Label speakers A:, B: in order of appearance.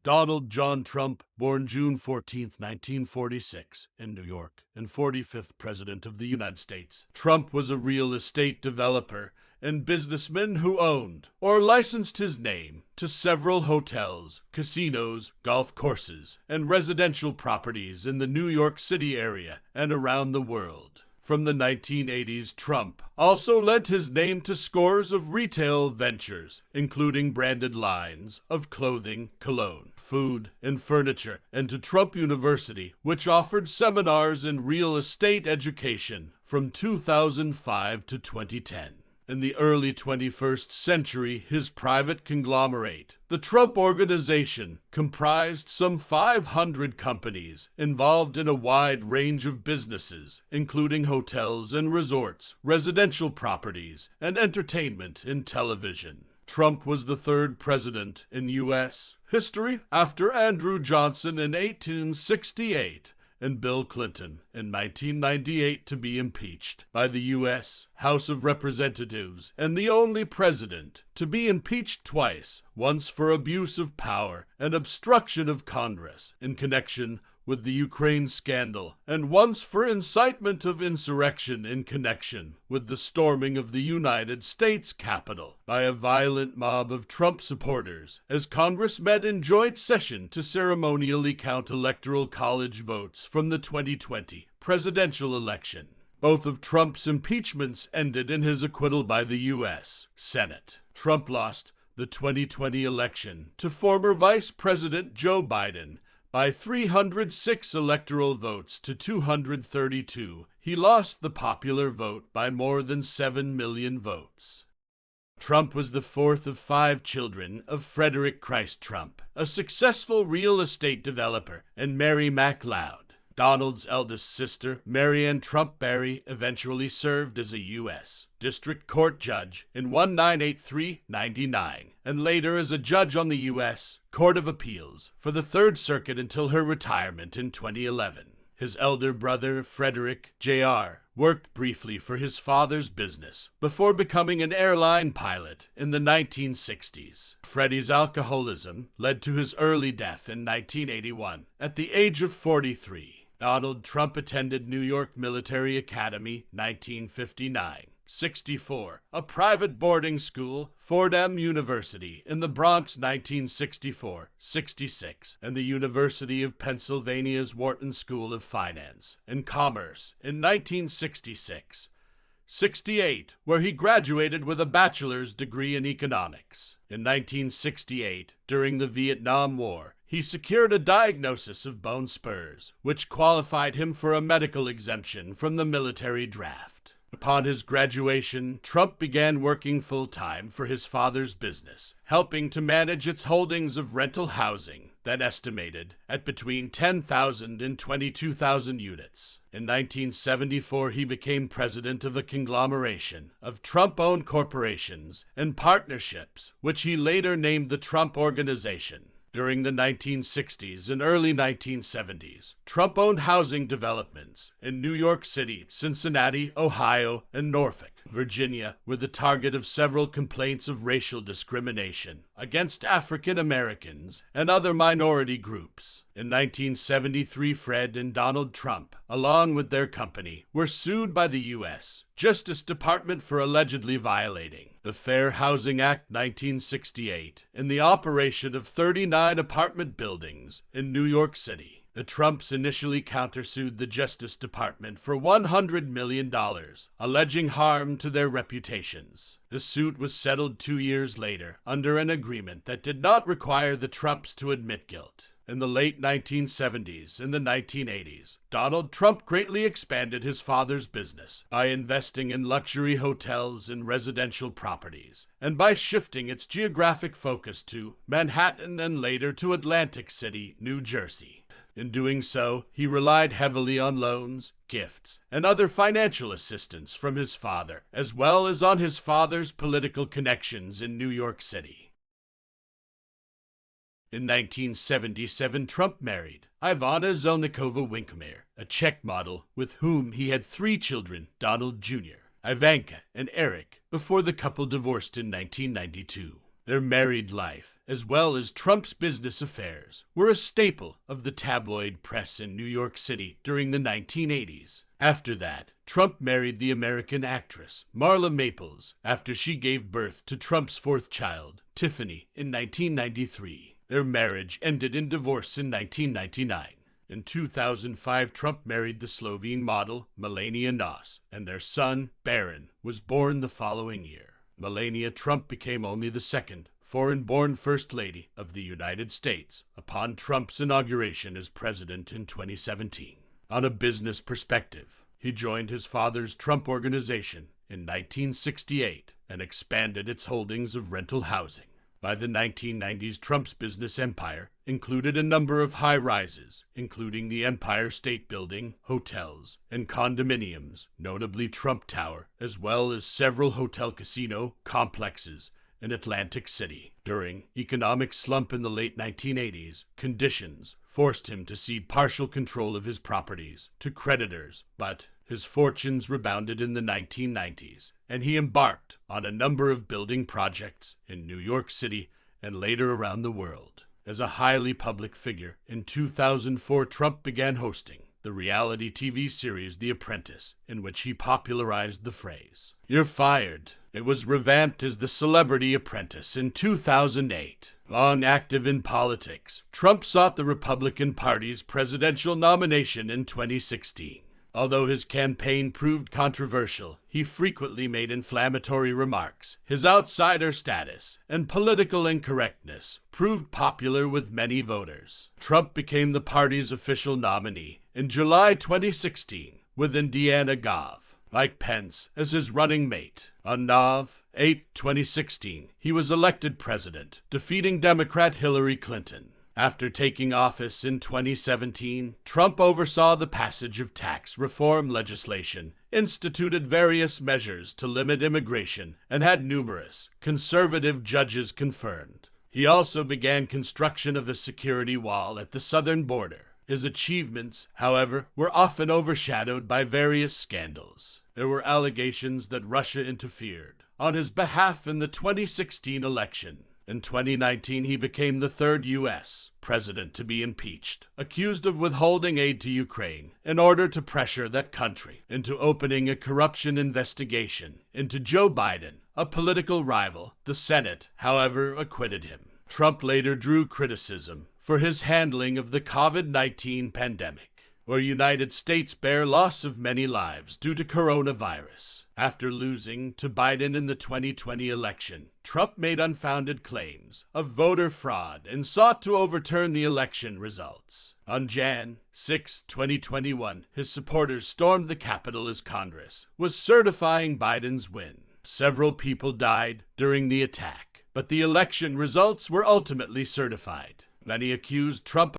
A: Donald John Trump, born June 14, 1946, in New York, and 45th President of the United States. Trump was a real estate developer and businessman who owned or licensed his name to several hotels, casinos, golf courses, and residential properties in the New York City area and around the world. From the 1980s, Trump also lent his name to scores of retail ventures, including branded lines of clothing, cologne, food, and furniture, and to Trump University, which offered seminars in real estate education from 2005 to 2010. In the early 21st century, his private conglomerate, the Trump Organization, comprised some 500 companies involved in a wide range of businesses, including hotels and resorts, residential properties, and entertainment and television. Trump was the third president in U.S. history after Andrew Johnson in 1868 and Bill Clinton in 1998 to be impeached by the U.S. House of Representatives, and the only president to be impeached twice, once for abuse of power and obstruction of Congress in connection with the Ukraine scandal, and once for incitement of insurrection in connection with the storming of the United States Capitol by a violent mob of Trump supporters, as Congress met in joint session to ceremonially count Electoral College votes from the 2020 presidential election. Both of Trump's impeachments ended in his acquittal by the U.S. Senate. Trump lost the 2020 election to former Vice President Joe Biden by 306 electoral votes to 232. He lost the popular vote by more than 7 million votes. Trump was the fourth of 5 children of Frederick Christ Trump, a successful real estate developer, and Mary MacLeod. Donald's eldest sister, Marianne Trump Barry, eventually served as a U.S. District Court judge in 1983-99, and later as a judge on the U.S. Court of Appeals for the Third Circuit until her retirement in 2011. His elder brother, Frederick Jr., worked briefly for his father's business before becoming an airline pilot in the 1960s. Freddie's alcoholism led to his early death in 1981 at the age of 43. Donald Trump attended New York Military Academy, 1959. 64, a private boarding school, Fordham University in the Bronx, 1964-66, and the University of Pennsylvania's Wharton School of Finance and Commerce in 1966. 68, where he graduated with a bachelor's degree in economics. In 1968, during the Vietnam War, he secured a diagnosis of bone spurs, which qualified him for a medical exemption from the military draft. Upon his graduation, Trump began working full-time for his father's business, helping to manage its holdings of rental housing that estimated at between 10,000 and 22,000 units. In 1974, he became president of a conglomeration of Trump-owned corporations and partnerships, which he later named the Trump Organization. During the 1960s and early 1970s, Trump owned housing developments in New York City, Cincinnati, Ohio, and Norfolk, Virginia, were the target of several complaints of racial discrimination against African Americans and other minority groups. In 1973, Fred and Donald Trump, along with their company, were sued by the U.S. Justice Department for allegedly violating the Fair Housing Act 1968 in the operation of 39 apartment buildings in New York City. The Trumps initially countersued the Justice Department for $100 million, alleging harm to their reputations. The suit was settled 2 years later under an agreement that did not require the Trumps to admit guilt. In the late 1970s and the 1980s, Donald Trump greatly expanded his father's business by investing in luxury hotels and residential properties, and by shifting its geographic focus to Manhattan and later to Atlantic City, New Jersey. In doing so, he relied heavily on loans, gifts, and other financial assistance from his father, as well as on his father's political connections in New York City. In 1977, Trump married Ivana Zelnikova-Winkler, a Czech model with whom he had 3 children, Donald Jr., Ivanka, and Eric, before the couple divorced in 1992. Their married life, as well as Trump's business affairs, were a staple of the tabloid press in New York City during the 1980s. After that, Trump married the American actress Marla Maples after she gave birth to Trump's fourth child, Tiffany, in 1993. Their marriage ended in divorce in 1999. In 2005, Trump married the Slovene model Melania Nos, and their son, Baron, was born the following year. Melania Trump became only the second foreign-born First Lady of the United States upon Trump's inauguration as president in 2017. On a business perspective, he joined his father's Trump Organization in 1968 and expanded its holdings of rental housing. By the 1990s, Trump's business empire included a number of high-rises, including the Empire State Building, hotels, and condominiums, notably Trump Tower, as well as several hotel casino complexes in Atlantic City. During economic slump in the late 1980s, conditions forced him to cede partial control of his properties to creditors, but his fortunes rebounded in the 1990s, and he embarked on a number of building projects in New York City and later around the world. As a highly public figure, in 2004 Trump began hosting the reality TV series The Apprentice, in which he popularized the phrase, "You're fired." It was revamped as The Celebrity Apprentice in 2008. Long active in politics, Trump sought the Republican Party's presidential nomination in 2016. Although his campaign proved controversial, he frequently made inflammatory remarks. His outsider status and political incorrectness proved popular with many voters. Trump became the party's official nominee in July 2016, with Indiana Gov. Like Pence as his running mate. On Nov 8, 2016, he was elected president, defeating Democrat Hillary Clinton. After taking office in 2017, Trump oversaw the passage of tax reform legislation, instituted various measures to limit immigration, and had numerous conservative judges confirmed. He also began construction of a security wall at the southern border. His achievements, however, were often overshadowed by various scandals. There were allegations that Russia interfered on his behalf in the 2016 election. In 2019, he became the third U.S. president to be impeached, accused of withholding aid to Ukraine in order to pressure that country into opening a corruption investigation into Joe Biden, a political rival. The Senate, however, acquitted him. Trump later drew criticism for his handling of the COVID-19 pandemic, where United States bear loss of many lives due to coronavirus. After losing to Biden in the 2020 election, Trump made unfounded claims of voter fraud and sought to overturn the election results. On Jan 6, 2021, his supporters stormed the Capitol as Congress was certifying Biden's win. Several people died during the attack, but the election results were ultimately certified. Many accused Trump